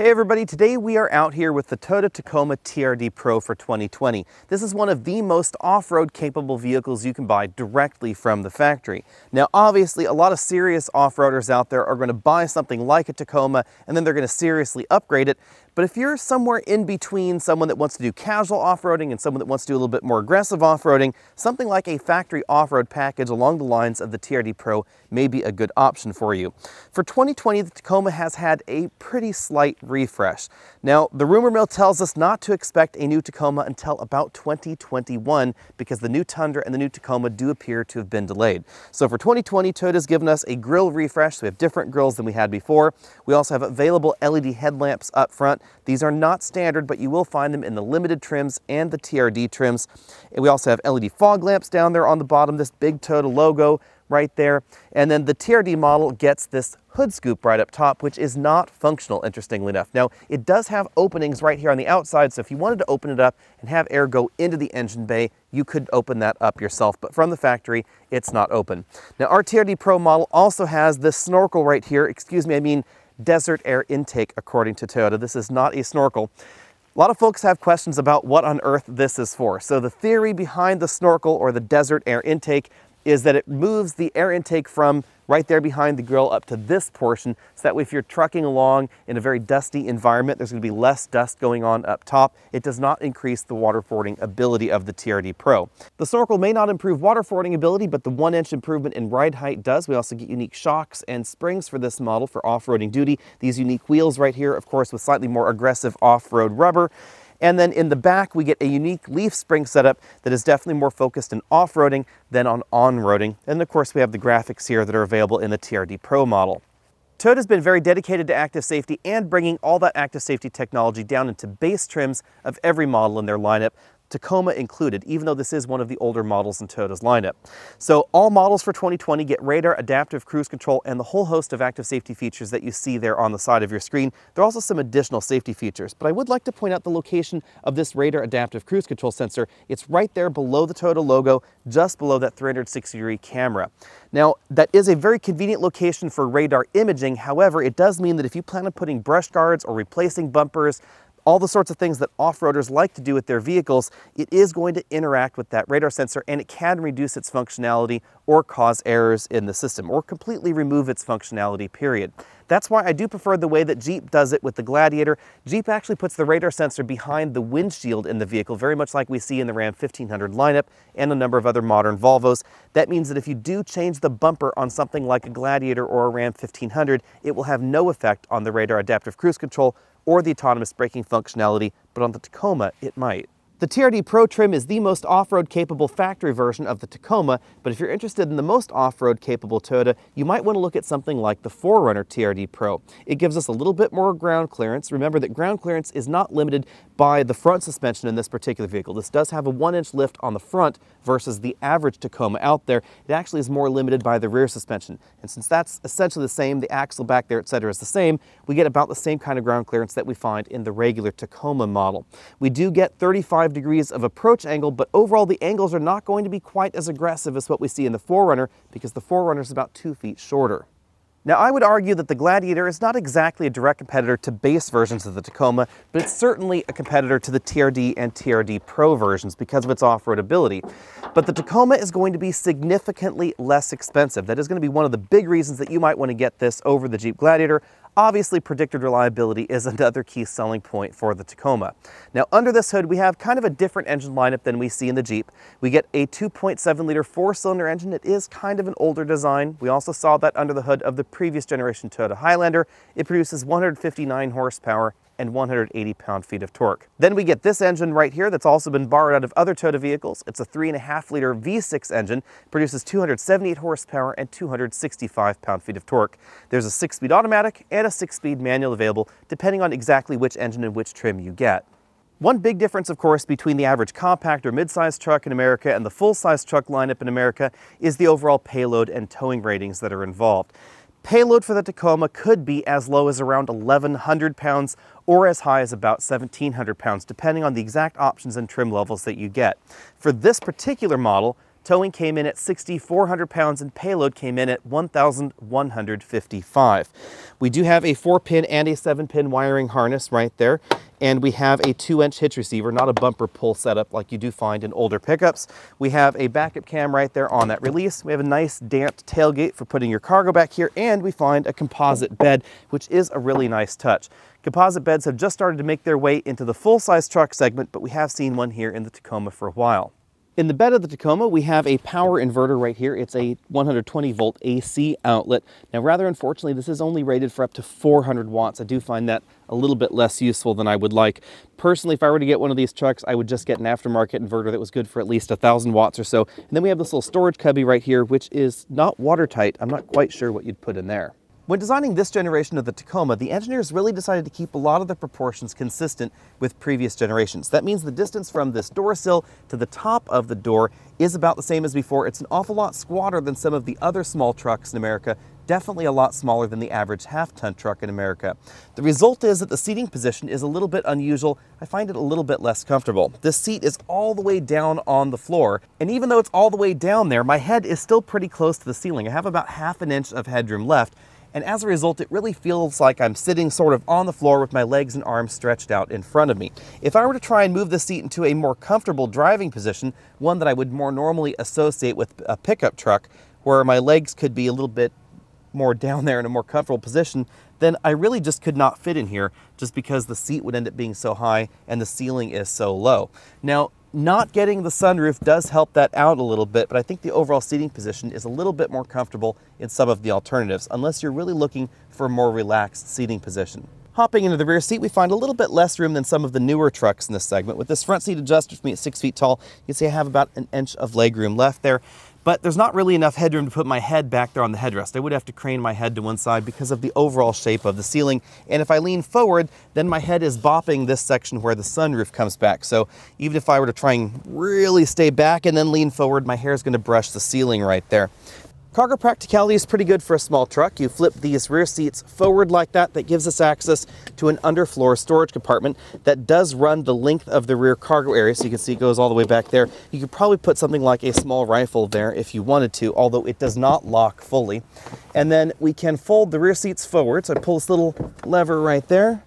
Hey everybody, today we are out here with the Toyota Tacoma TRD Pro for 2020. This is one of the most off-road capable vehicles you can buy directly from the factory. Now obviously a lot of serious off-roaders out there are going to buy something like a Tacoma and then they're going to seriously upgrade it. But if you're somewhere in between someone that wants to do casual off-roading and someone that wants to do a little bit more aggressive off-roading, something like a factory off-road package along the lines of the TRD Pro may be a good option for you. For 2020, the Tacoma has had a pretty slight refresh. Now, the rumor mill tells us not to expect a new Tacoma until about 2021 because the new Tundra and the new Tacoma do appear to have been delayed. So for 2020, Toyota's given us a grille refresh. So we have different grilles than we had before. We also have available LED headlamps up front. These are not standard, but you will find them in the limited trims and the TRD trims. And we also have LED fog lamps down there on the bottom, this big Toyota logo right there. And then the TRD model gets this hood scoop right up top, which is not functional, interestingly enough. Now, it does have openings right here on the outside, so if you wanted to open it up and have air go into the engine bay, you could open that up yourself, but from the factory, it's not open. Now, our TRD Pro model also has this snorkel right here, desert air intake, according to Toyota. This is not a snorkel. A lot of folks have questions about what on earth this is for. So the theory behind the snorkel or the desert air intake is that it moves the air intake from right there behind the grill up to this portion, so that way if you're trucking along in a very dusty environment, there's going to be less dust going on up top. It does not increase the waterfording ability of the TRD Pro. The snorkel may not improve waterfording ability, but the 1-inch improvement in ride height does. We also get unique shocks and springs for this model for off-roading duty. These unique wheels right here, of course, with slightly more aggressive off-road rubber. And then in the back, we get a unique leaf spring setup that is definitely more focused in off-roading than on-roading. And of course, we have the graphics here that are available in the TRD Pro model. Toyota's been very dedicated to active safety and bringing all that active safety technology down into base trims of every model in their lineup, Tacoma included, even though this is one of the older models in Toyota's lineup. So all models for 2020 get radar, adaptive cruise control, and the whole host of active safety features that you see there on the side of your screen. There are also some additional safety features, but I would like to point out the location of this radar adaptive cruise control sensor. It's right there below the Toyota logo, just below that 360-degree camera. Now, that is a very convenient location for radar imaging. However, it does mean that if you plan on putting brush guards or replacing bumpers, all the sorts of things that off-roaders like to do with their vehicles, it is going to interact with that radar sensor and it can reduce its functionality or cause errors in the system or completely remove its functionality, period. That's why I do prefer the way that Jeep does it with the Gladiator. Jeep actually puts the radar sensor behind the windshield in the vehicle, very much like we see in the Ram 1500 lineup and a number of other modern Volvos. That means that if you do change the bumper on something like a Gladiator or a Ram 1500, it will have no effect on the radar adaptive cruise control or the autonomous braking functionality, but on the Tacoma, it might. The TRD Pro trim is the most off-road capable factory version of the Tacoma, but if you're interested in the most off-road capable Toyota, you might want to look at something like the 4Runner TRD Pro. It gives us a little bit more ground clearance. Remember that ground clearance is not limited by the front suspension in this particular vehicle. This does have a 1-inch lift on the front versus the average Tacoma out there. It actually is more limited by the rear suspension. And since that's essentially the same, the axle back there, etc. is the same, we get about the same kind of ground clearance that we find in the regular Tacoma model. We do get 35 degrees of approach angle, but overall the angles are not going to be quite as aggressive as what we see in the 4Runner because the 4Runner is about 2 feet shorter. Now, I would argue that the Gladiator is not exactly a direct competitor to base versions of the Tacoma, but it's certainly a competitor to the TRD and TRD Pro versions because of its off-road ability. But the Tacoma is going to be significantly less expensive. That is going to be one of the big reasons that you might want to get this over the Jeep Gladiator. Obviously, predicted reliability is another key selling point for the Tacoma. Now, under this hood, we have kind of a different engine lineup than we see in the Jeep. We get a 2.7-liter 4-cylinder engine. It is kind of an older design. We also saw that under the hood of the previous generation Toyota Highlander. It produces 159 horsepower and 180 pound-feet of torque. Then we get this engine right here that's also been borrowed out of other Toyota vehicles. It's a 3.5-liter V6 engine, produces 278 horsepower and 265 pound-feet of torque. There's a 6-speed automatic and a 6-speed manual available, depending on exactly which engine and which trim you get. One big difference, of course, between the average compact or mid-sized truck in America and the full-size truck lineup in America is the overall payload and towing ratings that are involved. Payload for the Tacoma could be as low as around 1,100 pounds or as high as about 1,700 pounds, depending on the exact options and trim levels that you get. For this particular model, Towing came in at 6,400 pounds and payload came in at 1,155. We do have a 4-pin and a 7-pin wiring harness right there. And we have a 2-inch hitch receiver, not a bumper pull setup like you do find in older pickups. We have a backup cam right there on that release. We have a nice damped tailgate for putting your cargo back here, and we find a composite bed, which is a really nice touch. Composite beds have just started to make their way into the full-size truck segment, but we have seen one here in the Tacoma for a while. In the bed of the Tacoma, we have a power inverter right here. It's a 120-volt AC outlet. Now, rather unfortunately, this is only rated for up to 400 watts. I do find that a little bit less useful than I would like. Personally, if I were to get one of these trucks, I would just get an aftermarket inverter that was good for at least 1,000 watts or so. And then we have this little storage cubby right here, which is not watertight. I'm not quite sure what you'd put in there. When designing this generation of the Tacoma, the engineers really decided to keep a lot of the proportions consistent with previous generations. That means the distance from this door sill to the top of the door is about the same as before. It's an awful lot squatter than some of the other small trucks in America, definitely a lot smaller than the average half-ton truck in America. The result is that the seating position is a little bit unusual. I find it a little bit less comfortable. This seat is all the way down on the floor, and even though it's all the way down there, my head is still pretty close to the ceiling. I have about ½ an inch of headroom left. And as a result, it really feels like I'm sitting sort of on the floor with my legs and arms stretched out in front of me. If I were to try and move the seat into a more comfortable driving position, one that I would more normally associate with a pickup truck, where my legs could be a little bit more down there in a more comfortable position, then I really just could not fit in here just because the seat would end up being so high and the ceiling is so low. Now, not getting the sunroof does help that out a little bit, but I think the overall seating position is a little bit more comfortable in some of the alternatives, unless you're really looking for a more relaxed seating position. Hopping into the rear seat, we find a little bit less room than some of the newer trucks in this segment. With this front seat adjuster for me at 6 feet tall, you can see I have about an inch of leg room left there. But there's not really enough headroom to put my head back there on the headrest. I would have to crane my head to one side because of the overall shape of the ceiling. And if I lean forward, then my head is bopping this section where the sunroof comes back. So even if I were to try and really stay back and then lean forward, my hair is going to brush the ceiling right there. Cargo practicality is pretty good for a small truck. You flip these rear seats forward like that. That gives us access to an underfloor storage compartment that does run the length of the rear cargo area. So you can see it goes all the way back there. You could probably put something like a small rifle there if you wanted to, although it does not lock fully. And then we can fold the rear seats forward. So I pull this little lever right there,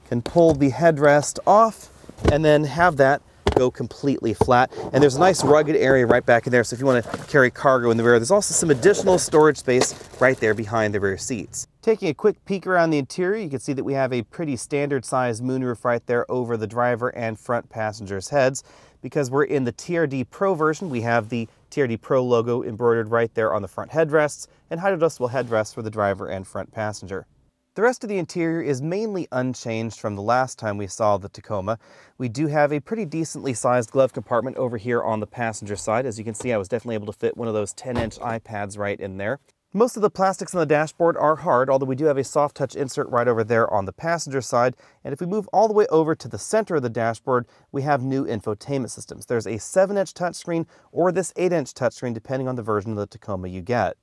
can pull the headrest off, and then have that go completely flat. And there's a nice rugged area right back in there, so if you want to carry cargo in the rear, there's also some additional storage space right there behind the rear seats. Taking a quick peek around the interior, you can see that we have a pretty standard sized moonroof right there over the driver and front passengers' heads. Because we're in the TRD Pro version, we have the TRD Pro logo embroidered right there on the front headrests, and hydro-adjustable headrests for the driver and front passenger. The rest of the interior is mainly unchanged from the last time we saw the Tacoma. We do have a pretty decently sized glove compartment over here on the passenger side. As you can see, I was definitely able to fit one of those 10-inch iPads right in there. Most of the plastics on the dashboard are hard, although we do have a soft touch insert right over there on the passenger side. And if we move all the way over to the center of the dashboard, we have new infotainment systems. There's a 7-inch touchscreen or this 8-inch touchscreen, depending on the version of the Tacoma you get.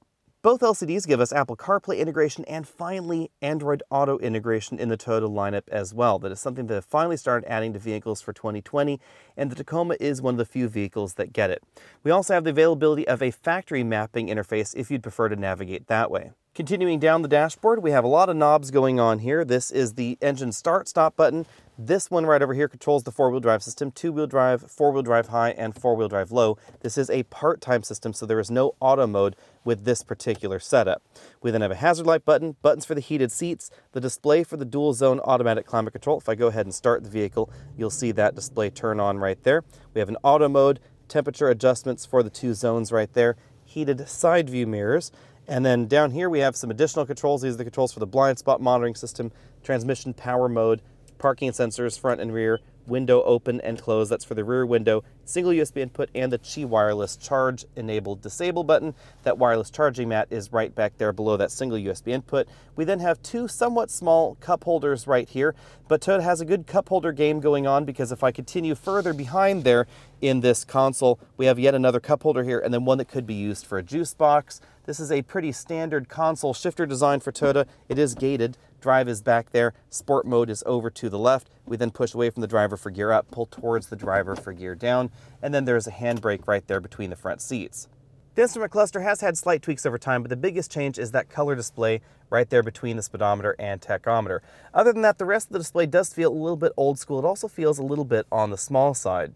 Both LCDs give us Apple CarPlay integration and finally Android Auto integration in the Toyota lineup as well. That is something that have finally started adding to vehicles for 2020, and the Tacoma is one of the few vehicles that get it. We also have the availability of a factory mapping interface if you'd prefer to navigate that way. Continuing down the dashboard, we have a lot of knobs going on here. This is the engine start-stop button. This one right over here controls the 4-wheel drive system, 2-wheel drive, 4-wheel drive high, and 4-wheel drive low. This is a part-time system, so there is no auto mode with this particular setup. We then have a hazard light button, buttons for the heated seats, the display for the dual zone automatic climate control. If I go ahead and start the vehicle, you'll see that display turn on right there. We have an auto mode, temperature adjustments for the 2 zones right there, heated side view mirrors. And then down here we have some additional controls. These are the controls for the blind spot monitoring system, transmission power mode, parking sensors front and rear, window open and close, that's for the rear window, single USB input, and the Qi wireless charge enabled disable button. That wireless charging mat is right back there below that single USB input. We then have 2 somewhat small cup holders right here, but Toyota has a good cup holder game going on, because if I continue further behind there in this console, we have yet another cup holder here, and then one that could be used for a juice box. This is a pretty standard console shifter design for Toyota. It is gated, drive is back there, sport mode is over to the left. We then push away from the driver for gear up, pull towards the driver for gear down, and then there's a handbrake right there between the front seats. The instrument cluster has had slight tweaks over time, but the biggest change is that color display right there between the speedometer and tachometer. Other than that, the rest of the display does feel a little bit old school. It also feels a little bit on the small side.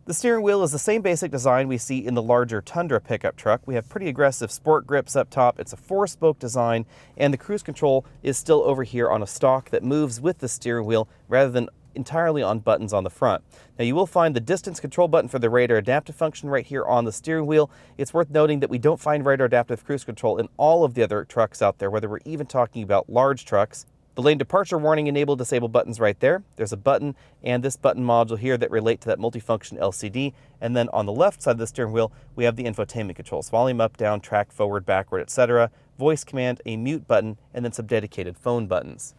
The steering wheel is the same basic design we see in the larger Tundra pickup truck. We have pretty aggressive sport grips up top. It's a 4-spoke design, and the cruise control is still over here on a stalk that moves with the steering wheel rather than entirely on buttons on the front. Now you will find the distance control button for the radar adaptive function right here on the steering wheel. It's worth noting that we don't find radar adaptive cruise control in all of the other trucks out there, whether we're even talking about large trucks. The lane departure warning enable disable buttons right there. There's a button and this button module here that relate to that multifunction LCD. And then on the left side of the steering wheel, we have the infotainment controls: volume up, down, track, forward, backward, etc., voice command, a mute button, and then some dedicated phone buttons.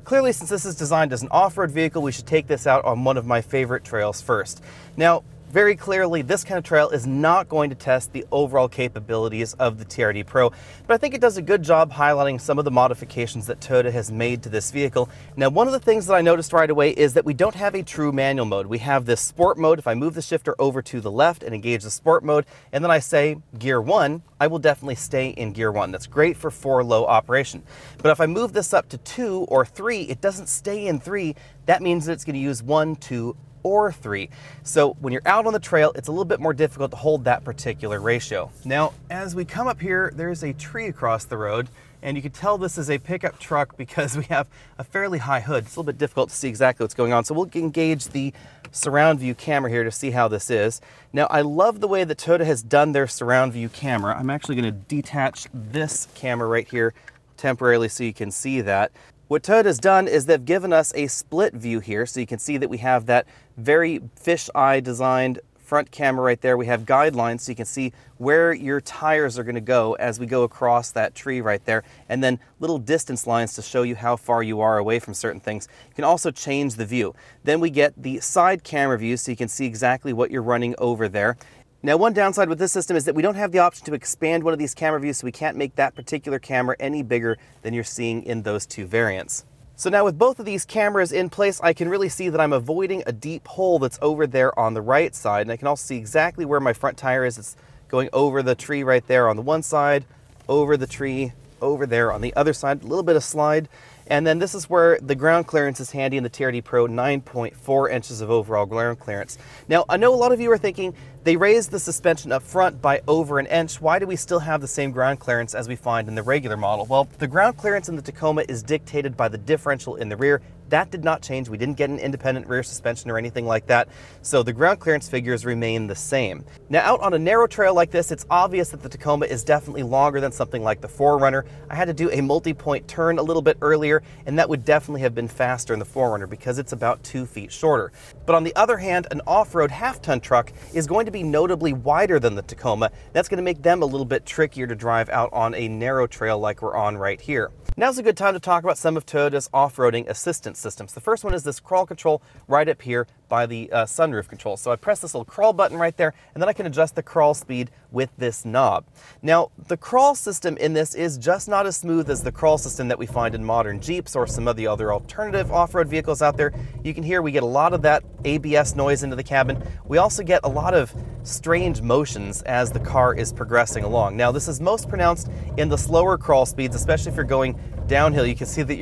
Clearly, since this is designed as an off-road vehicle, we should take this out on one of my favorite trails first. Now, very clearly, this kind of trail is not going to test the overall capabilities of the TRD Pro, but I think it does a good job highlighting some of the modifications that Toyota has made to this vehicle. Now, one of the things that I noticed right away is that we don't have a true manual mode. We have this sport mode. If I move the shifter over to the left and engage the sport mode, and then I say gear 1, I will definitely stay in gear 1. That's great for 4-low operation. But if I move this up to 2 or 3, it doesn't stay in 3. That means that it's going to use 1, 2, or 3. So when you're out on the trail, it's a little bit more difficult to hold that particular ratio. Now, as we come up here, there's a tree across the road, and you can tell this is a pickup truck because we have a fairly high hood. It's a little bit difficult to see exactly what's going on. So we'll engage the surround view camera here to see how this is. Now, I love the way that Toyota has done their surround view camera. I'm actually going to detach this camera right here temporarily so you can see that. What Toyota's done is they've given us a split view here, so you can see that we have that very fisheye designed front camera right there. We have guidelines so you can see where your tires are going to go as we go across that tree right there, and then little distance lines to show you how far you are away from certain things. You can also change the view. Then we get the side camera view so you can see exactly what you're running over there. Now, one downside with this system is that we don't have the option to expand one of these camera views, so we can't make that particular camera any bigger than you're seeing in those two variants. So now with both of these cameras in place, I can really see that I'm avoiding a deep hole that's over there on the right side, and I can also see exactly where my front tire is. It's going over the tree right there on the one side, over the tree, over there on the other side, a little bit of slide. And then this is where the ground clearance is handy in the TRD Pro, 9.4 inches of overall ground clearance. Now, I know a lot of you are thinking, they raised the suspension up front by over an inch. Why do we still have the same ground clearance as we find in the regular model? Well, the ground clearance in the Tacoma is dictated by the differential in the rear. That did not change. We didn't get an independent rear suspension or anything like that. So the ground clearance figures remain the same. Now, out on a narrow trail like this, it's obvious that the Tacoma is definitely longer than something like the 4Runner. I had to do a multi-point turn a little bit earlier, and that would definitely have been faster in the 4Runner because it's about 2 feet shorter. But on the other hand, an off-road half-ton truck is going to be notably wider than the Tacoma. That's going to make them a little bit trickier to drive out on a narrow trail like we're on right here. Now's a good time to talk about some of Toyota's off-roading assistance systems. The first one is this crawl control right up here by the sunroof control. So I press this little crawl button right there, and then I can adjust the crawl speed with this knob. Now, the crawl system in this is just not as smooth as the crawl system that we find in modern Jeeps or some of the other alternative off-road vehicles out there. You can hear we get a lot of that ABS noise into the cabin. We also get a lot of strange motions as the car is progressing along. Now, this is most pronounced in the slower crawl speeds, especially if you're going downhill. You can see that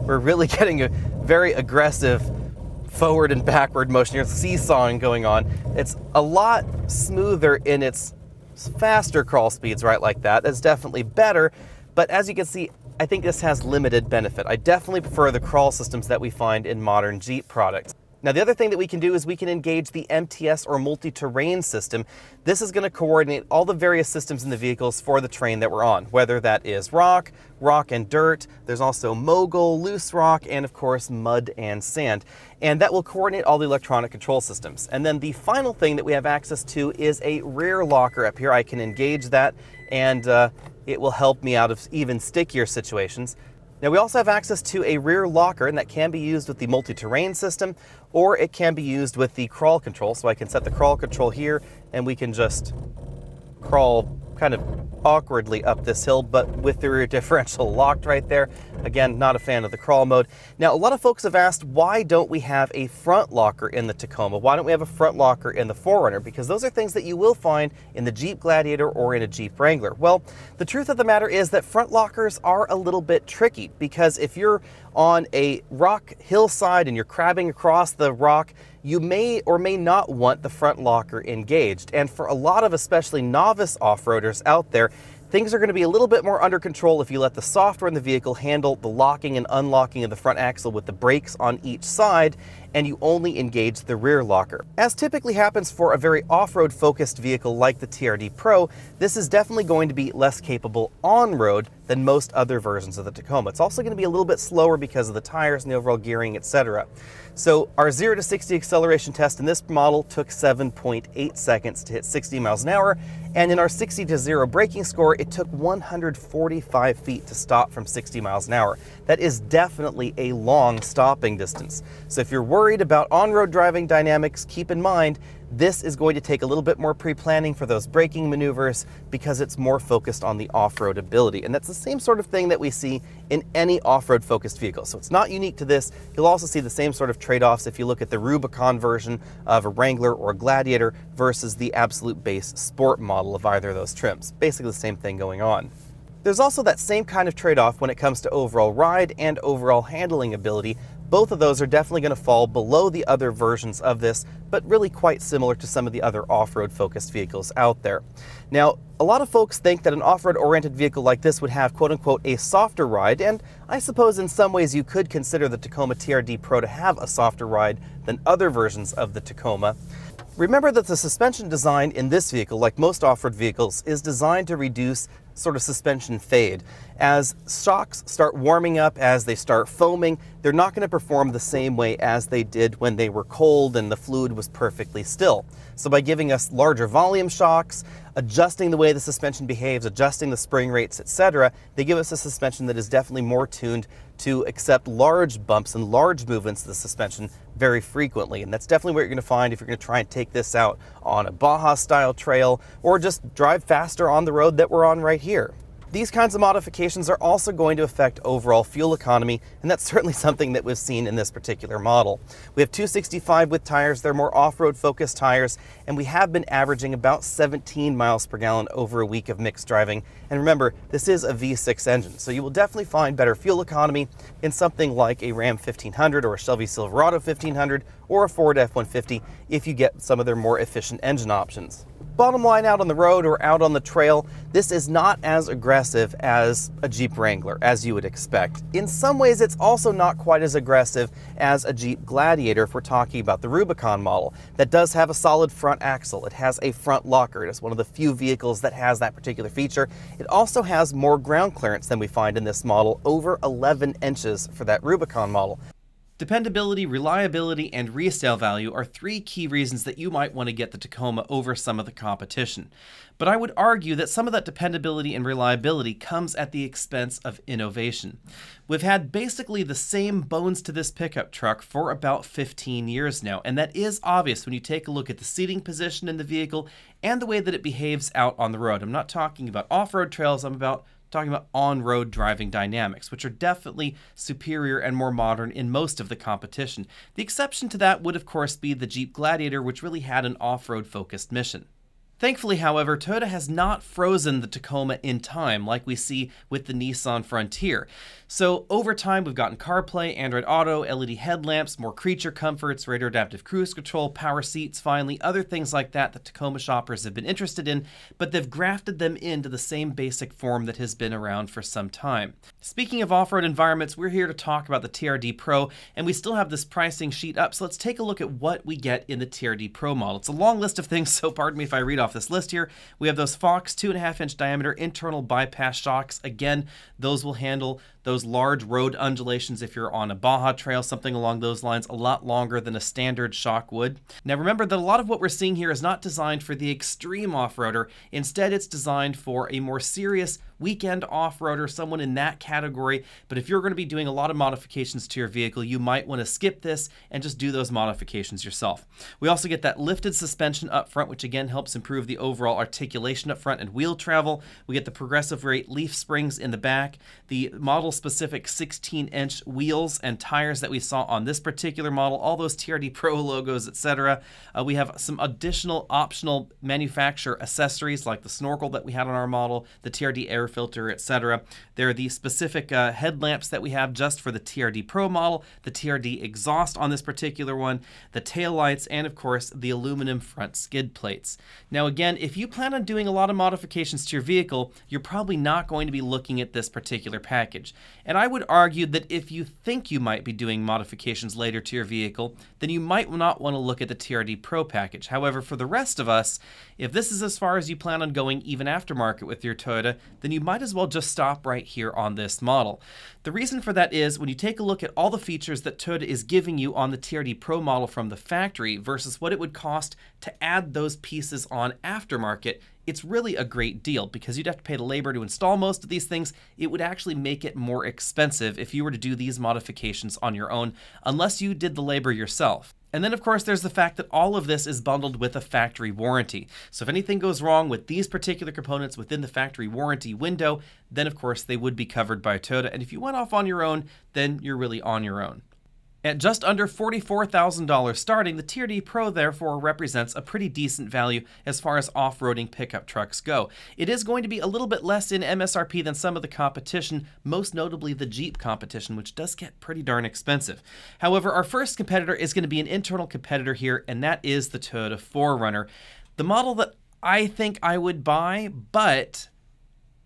we're really getting a very aggressive forward and backward motion. There's seesawing going on. It's a lot smoother in its faster crawl speeds, right, like that. That's definitely better, but as you can see, I think this has limited benefit. I definitely prefer the crawl systems that we find in modern Jeep products. Now, the other thing that we can do is we can engage the MTS or multi-terrain system. This is going to coordinate all the various systems in the vehicles for the terrain that we're on, whether that is rock and dirt. There's also mogul, loose rock, and of course mud and sand. And that will coordinate all the electronic control systems. And then the final thing that we have access to is a rear locker up here. I can engage that, and it will help me out of even stickier situations. Now, we also have access to a rear locker, and that can be used with the multi-terrain system, or it can be used with the crawl control. So I can set the crawl control here, and we can just crawl kind of awkwardly up this hill, but with the rear differential locked right there. Again, not a fan of the crawl mode. Now, a lot of folks have asked, why don't we have a front locker in the Tacoma? Why don't we have a front locker in the 4Runner? Because those are things that you will find in the Jeep Gladiator or in a Jeep Wrangler. Well, the truth of the matter is that front lockers are a little bit tricky, because if you're on a rock hillside and you're crabbing across the rock, you may or may not want the front locker engaged. And for a lot of especially novice off-roaders out there, things are going to be a little bit more under control if you let the software in the vehicle handle the locking and unlocking of the front axle with the brakes on each side, and you only engage the rear locker. As typically happens for a very off-road focused vehicle like the TRD Pro, this is definitely going to be less capable on-road than most other versions of the Tacoma. It's also going to be a little bit slower because of the tires and the overall gearing, etc. So our 0 to 60 acceleration test in this model took 7.8 seconds to hit 60 miles an hour, and in our 60 to 0 braking score, it took 145 feet to stop from 60 miles an hour. That is definitely a long stopping distance. So if you're worried about on-road driving dynamics, keep in mind this is going to take a little bit more pre-planning for those braking maneuvers, because it's more focused on the off-road ability. And that's the same sort of thing that we see in any off-road focused vehicle. So it's not unique to this. You'll also see the same sort of trade-offs if you look at the Rubicon version of a Wrangler or a Gladiator versus the absolute base sport model of either of those trims. Basically the same thing going on. There's also that same kind of trade-off when it comes to overall ride and overall handling ability. Both of those are definitely going to fall below the other versions of this, but really quite similar to some of the other off-road focused vehicles out there. Now, a lot of folks think that an off-road oriented vehicle like this would have quote-unquote a softer ride, and I suppose in some ways you could consider the Tacoma TRD Pro to have a softer ride than other versions of the Tacoma. Remember that the suspension design in this vehicle, like most off-road vehicles, is designed to reduce sort of suspension fade. As shocks start warming up, as they start foaming, they're not going to perform the same way as they did when they were cold and the fluid was perfectly still. So by giving us larger volume shocks, adjusting the way the suspension behaves, adjusting the spring rates, etc., they give us a suspension that is definitely more tuned to accept large bumps and large movements of the suspension very frequently. And that's definitely what you're going to find if you're going to try and take this out on a Baja style trail or just drive faster on the road that we're on right here. These kinds of modifications are also going to affect overall fuel economy, and that's certainly something that we've seen in this particular model. We have 265 with tires, they're more off-road focused tires, and we have been averaging about 17 miles per gallon over a week of mixed driving. And remember, this is a V6 engine, so you will definitely find better fuel economy in something like a Ram 1500 or a Chevy Silverado 1500 or a Ford F-150 if you get some of their more efficient engine options. Bottom line, out on the road or out on the trail, this is not as aggressive as a Jeep Wrangler, as you would expect. In some ways, it's also not quite as aggressive as a Jeep Gladiator if we're talking about the Rubicon model. That does have a solid front axle. It has a front locker. It is one of the few vehicles that has that particular feature. It also has more ground clearance than we find in this model, over 11 inches for that Rubicon model. Dependability, reliability, and resale value are three key reasons that you might want to get the Tacoma over some of the competition. But I would argue that some of that dependability and reliability comes at the expense of innovation. We've had basically the same bones to this pickup truck for about 15 years now, and that is obvious when you take a look at the seating position in the vehicle and the way that it behaves out on the road. I'm not talking about off-road trails, I'm talking about on-road driving dynamics, which are definitely superior and more modern in most of the competition. The exception to that would, of course, be the Jeep Gladiator, which really had an off-road focused mission. Thankfully, however, Toyota has not frozen the Tacoma in time like we see with the Nissan Frontier. So over time, we've gotten CarPlay, Android Auto, LED headlamps, more creature comforts, radar adaptive cruise control, power seats, finally, other things like that that Tacoma shoppers have been interested in, but they've grafted them into the same basic form that has been around for some time. Speaking of off-road environments, we're here to talk about the TRD Pro, and we still have this pricing sheet up, so let's take a look at what we get in the TRD Pro model. It's a long list of things, so pardon me if I read off this list here. We have those Fox 2.5-inch diameter internal bypass shocks. Again, those will handle those large road undulations if you're on a Baja trail, something along those lines, a lot longer than a standard shock would. Now remember that a lot of what we're seeing here is not designed for the extreme off-roader. Instead, it's designed for a more serious weekend off-roader, someone in that category. But if you're going to be doing a lot of modifications to your vehicle, you might want to skip this and just do those modifications yourself. We also get that lifted suspension up front, which again helps improve improve the overall articulation up front and wheel travel. We get the progressive rate leaf springs in the back, the model-specific 16-inch wheels and tires that we saw on this particular model, all those TRD Pro logos, etc. We have some additional optional manufacturer accessories like the Snorkel that we had on our model, the TRD air filter, etc. There are the specific headlamps that we have just for the TRD Pro model, the TRD exhaust on this particular one, the tail lights, and of course the aluminum front skid plates. Now again, if you plan on doing a lot of modifications to your vehicle, you're probably not going to be looking at this particular package. And I would argue that if you think you might be doing modifications later to your vehicle, then you might not want to look at the TRD Pro package. However, for the rest of us, if this is as far as you plan on going even aftermarket with your Toyota, then you might as well just stop right here on this model. The reason for that is when you take a look at all the features that Toyota is giving you on the TRD Pro model from the factory versus what it would cost to add those pieces on aftermarket, it's really a great deal because you'd have to pay the labor to install most of these things. It would actually make it more expensive if you were to do these modifications on your own, unless you did the labor yourself. And then of course there's the fact that all of this is bundled with a factory warranty. So if anything goes wrong with these particular components within the factory warranty window, then of course they would be covered by Toyota. And if you went off on your own, then you're really on your own. At just under $44,000 starting, the TRD Pro therefore represents a pretty decent value as far as off-roading pickup trucks go. It is going to be a little bit less in MSRP than some of the competition, most notably the Jeep competition, which does get pretty darn expensive. However, our first competitor is going to be an internal competitor here, and that is the Toyota 4Runner. The model that I think I would buy, but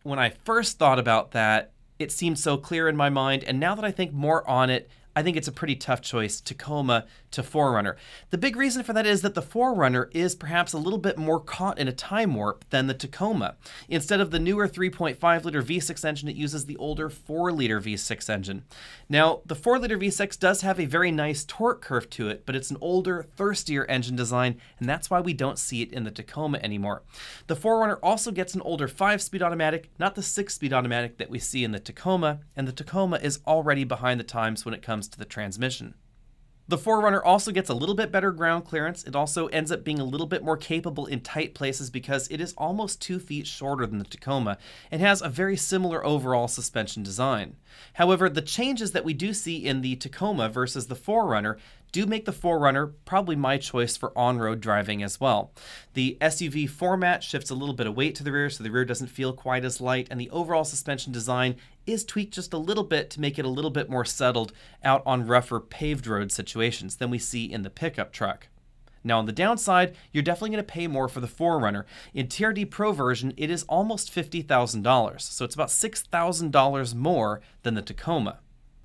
when I first thought about that, it seemed so clear in my mind, and now that I think more on it, I think it's a pretty tough choice, Tacoma to 4Runner. The big reason for that is that the 4Runner is perhaps a little bit more caught in a time warp than the Tacoma. Instead of the newer 3.5-liter V6 engine, it uses the older 4-liter V6 engine. Now, the 4-liter V6 does have a very nice torque curve to it, but it's an older, thirstier engine design, and that's why we don't see it in the Tacoma anymore. The 4Runner also gets an older 5-speed automatic, not the 6-speed automatic that we see in the Tacoma, and the Tacoma is already behind the times when it comes to the transmission. The 4Runner also gets a little bit better ground clearance. It also ends up being a little bit more capable in tight places because it is almost 2 feet shorter than the Tacoma and has a very similar overall suspension design. However, the changes that we do see in the Tacoma versus the 4Runner do make the 4Runner probably my choice for on-road driving as well. The SUV format shifts a little bit of weight to the rear, so the rear doesn't feel quite as light, and the overall suspension design is tweaked just a little bit to make it a little bit more settled out on rougher paved road situations than we see in the pickup truck. Now on the downside, you're definitely going to pay more for the 4Runner. In TRD Pro version, it is almost $50,000, so it's about $6,000 more than the Tacoma.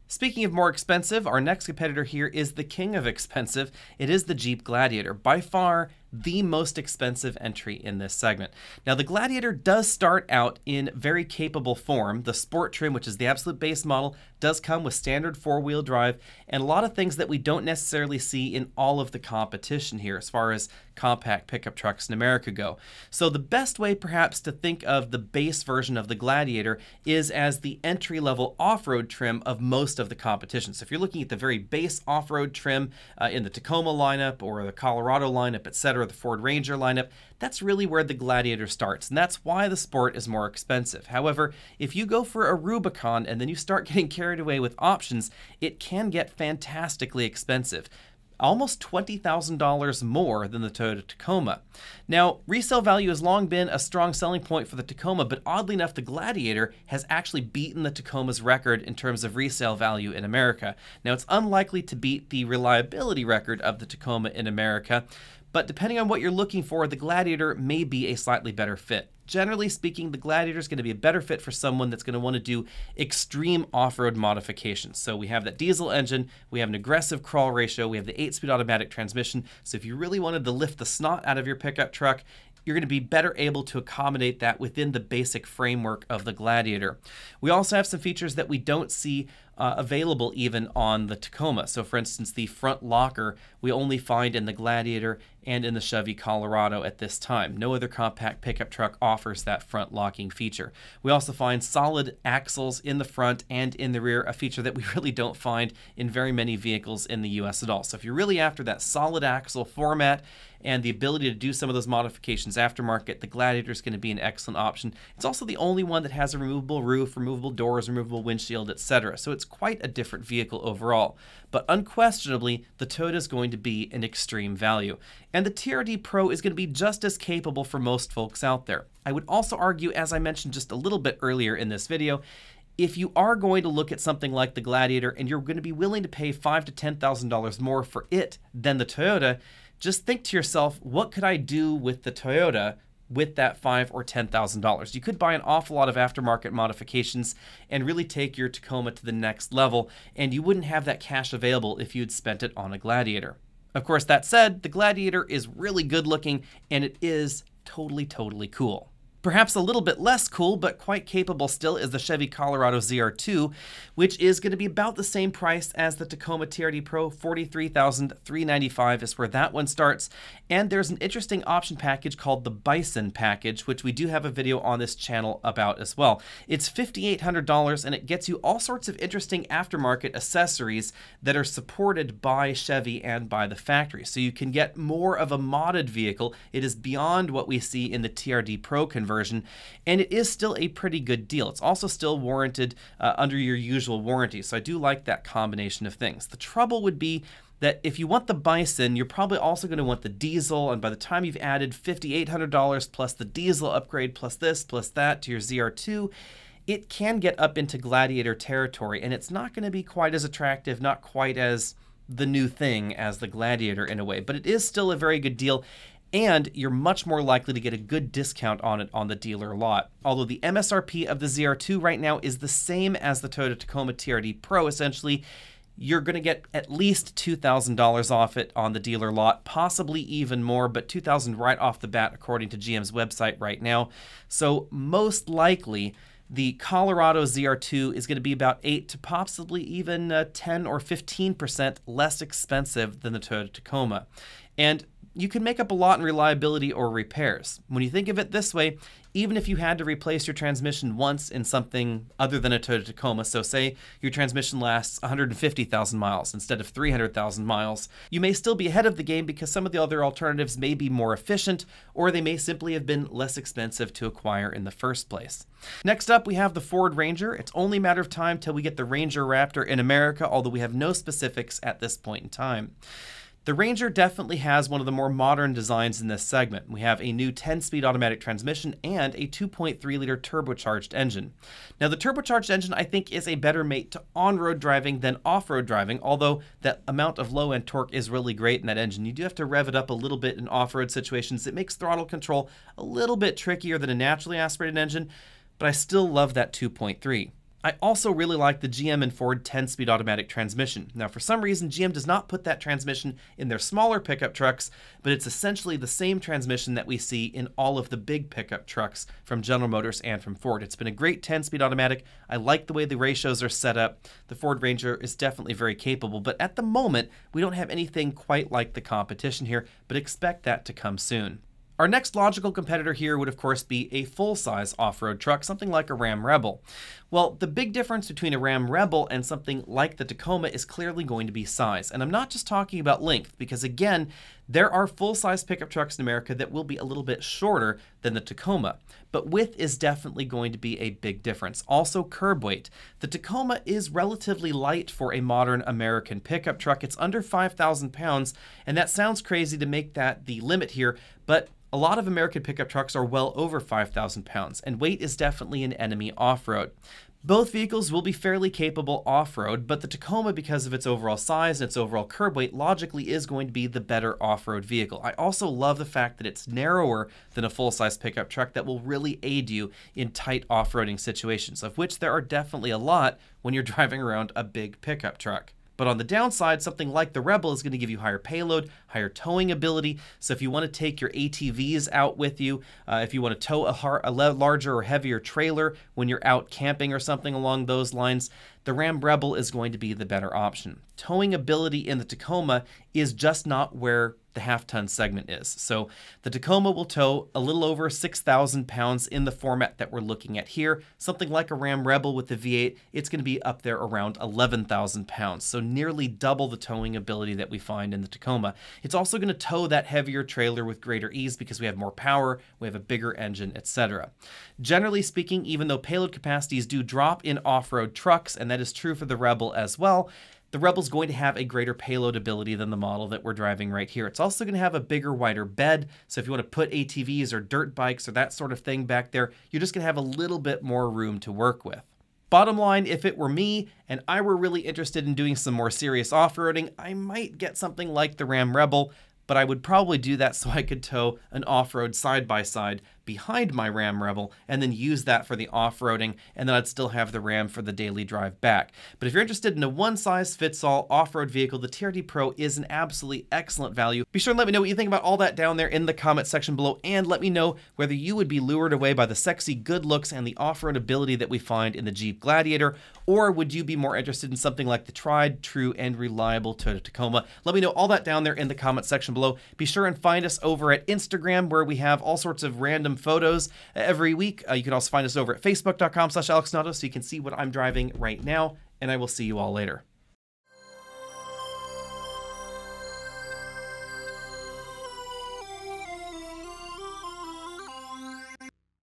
Speaking of more expensive, our next competitor here is the king of expensive. It is the Jeep Gladiator, by far the most expensive entry in this segment. Now the Gladiator does start out in very capable form. The Sport trim, which is the absolute base model, does come with standard 4-wheel drive and a lot of things that we don't necessarily see in all of the competition here as far as compact pickup trucks in America go. So the best way perhaps to think of the base version of the Gladiator is as the entry-level off-road trim of most of the competition. So if you're looking at the very base off-road trim in the Tacoma lineup or the Colorado lineup, etc., the Ford Ranger lineup, that's really where the Gladiator starts, and that's why the Sport is more expensive. However, if you go for a Rubicon and then you start getting carried away with options, it can get fantastically expensive. Almost $20,000 more than the Toyota Tacoma. Now, resale value has long been a strong selling point for the Tacoma, but oddly enough, the Gladiator has actually beaten the Tacoma's record in terms of resale value in America. Now, it's unlikely to beat the reliability record of the Tacoma in America, but depending on what you're looking for, the Gladiator may be a slightly better fit. Generally speaking, the Gladiator is going to be a better fit for someone that's going to want to do extreme off-road modifications. So we have that diesel engine, we have an aggressive crawl ratio, we have the 8-speed automatic transmission. So if you really wanted to lift the snot out of your pickup truck, you're going to be better able to accommodate that within the basic framework of the Gladiator. We also have some features that we don't see available even on the Tacoma. So for instance, the front locker we only find in the Gladiator and in the Chevy Colorado at this time. No other compact pickup truck offers that front locking feature. We also find solid axles in the front and in the rear, a feature that we really don't find in very many vehicles in the US at all. So if you're really after that solid axle format and the ability to do some of those modifications aftermarket, the Gladiator is going to be an excellent option. It's also the only one that has a removable roof, removable doors, removable windshield, etc. So it's quite a different vehicle overall. But unquestionably, the Toyota is going to be an extreme value. And the TRD Pro is going to be just as capable for most folks out there. I would also argue, as I mentioned just a little bit earlier in this video, if you are going to look at something like the Gladiator and you're going to be willing to pay $5,000 to $10,000 more for it than the Toyota, just think to yourself, what could I do with the Toyota with that $5,000 or $10,000? You could buy an awful lot of aftermarket modifications and really take your Tacoma to the next level, and you wouldn't have that cash available if you'd spent it on a Gladiator. Of course, that said, the Gladiator is really good looking, and it is totally cool. Perhaps a little bit less cool, but quite capable still, is the Chevy Colorado Zr2, which is going to be about the same price as the Tacoma TRD Pro. $43,395 is where that one starts. And there's an interesting option package called the Bison package, which we do have a video on this channel about as well. It's $5,800, and it gets you all sorts of interesting aftermarket accessories that are supported by Chevy and by the factory. So you can get more of a modded vehicle. It is beyond what we see in the TRD Pro conversion, and it is still a pretty good deal. It's also still warranted under your usual warranty, so I do like that combination of things. The trouble would be that if you want the Bison, you're probably also going to want the diesel, and by the time you've added $5,800 plus the diesel upgrade plus this plus that to your ZR2, it can get up into Gladiator territory, and it's not going to be quite as attractive, not quite as the new thing as the Gladiator in a way, but it is still a very good deal. And you're much more likely to get a good discount on it on the dealer lot. Although the MSRP of the ZR2 right now is the same as the Toyota Tacoma TRD Pro, essentially, you're going to get at least $2,000 off it on the dealer lot, possibly even more, but $2,000 right off the bat according to GM's website right now. So most likely, the Colorado Zr2 is going to be about 8 to possibly even 10 or 15% less expensive than the Toyota Tacoma. And you can make up a lot in reliability or repairs. When you think of it this way, even if you had to replace your transmission once in something other than a Toyota Tacoma, so say your transmission lasts 150,000 miles instead of 300,000 miles, you may still be ahead of the game because some of the other alternatives may be more efficient, or they may simply have been less expensive to acquire in the first place. Next up, we have the Ford Ranger. It's only a matter of time till we get the Ranger Raptor in America, although we have no specifics at this point in time. The Ranger definitely has one of the more modern designs in this segment. We have a new 10-speed automatic transmission and a 2.3-liter turbocharged engine. Now, the turbocharged engine, I think, is a better mate to on-road driving than off-road driving, although that amount of low-end torque is really great in that engine. You do have to rev it up a little bit in off-road situations. It makes throttle control a little bit trickier than a naturally aspirated engine, but I still love that 2.3. I also really like the GM and Ford 10-speed automatic transmission. Now, for some reason, GM does not put that transmission in their smaller pickup trucks, but it's essentially the same transmission that we see in all of the big pickup trucks from General Motors and from Ford. It's been a great 10-speed automatic. I like the way the ratios are set up. The Ford Ranger is definitely very capable, but at the moment, we don't have anything quite like the competition here, but expect that to come soon. Our next logical competitor here would, of course, be a full-size off-road truck, something like a Ram Rebel. Well, the big difference between a Ram Rebel and something like the Tacoma is clearly going to be size. And I'm not just talking about length, because again, there are full-size pickup trucks in America that will be a little bit shorter than the Tacoma. But width is definitely going to be a big difference. Also, curb weight. The Tacoma is relatively light for a modern American pickup truck. It's under 5,000 pounds, and that sounds crazy to make that the limit here, but a lot of American pickup trucks are well over 5,000 pounds, and weight is definitely an enemy off-road. Both vehicles will be fairly capable off-road, but the Tacoma, because of its overall size and its overall curb weight, logically is going to be the better off-road vehicle. I also love the fact that it's narrower than a full-size pickup truck that will really aid you in tight off-roading situations, of which there are definitely a lot when you're driving around a big pickup truck. But on the downside, something like the Rebel is going to give you higher payload, higher towing ability. So if you want to take your ATVs out with you, if you want to tow a larger or heavier trailer when you're out camping or something along those lines, the Ram Rebel is going to be the better option. Towing ability in the Tacoma is just not where the half-ton segment is. So the Tacoma will tow a little over 6,000 pounds in the format that we're looking at here. Something like a Ram Rebel with the V8, it's going to be up there around 11,000 pounds. So nearly double the towing ability that we find in the Tacoma. It's also going to tow that heavier trailer with greater ease because we have more power, we have a bigger engine, etc. Generally speaking, even though payload capacities do drop in off-road trucks, and that is true for the Rebel as well, the Rebel's going to have a greater payload ability than the model that we're driving right here. It's also going to have a bigger, wider bed, so if you want to put ATVs or dirt bikes or that sort of thing back there, you're just going to have a little bit more room to work with. Bottom line, if it were me and I were really interested in doing some more serious off-roading, I might get something like the Ram Rebel, but I would probably do that so I could tow an off-road side-by-side behind my Ram Rebel and then use that for the off-roading, and then I'd still have the Ram for the daily drive back. But if you're interested in a one-size-fits-all off-road vehicle, the TRD Pro is an absolutely excellent value. Be sure and let me know what you think about all that down there in the comment section below, and let me know whether you would be lured away by the sexy good looks and the off-road ability that we find in the Jeep Gladiator, or would you be more interested in something like the tried, true, and reliable Toyota Tacoma? Let me know all that down there in the comment section below. Be sure and find us over at Instagram, where we have all sorts of random photos every week. You can also find us over at facebook.com/AlexNauto so you can see what I'm driving right now, and I will see you all later.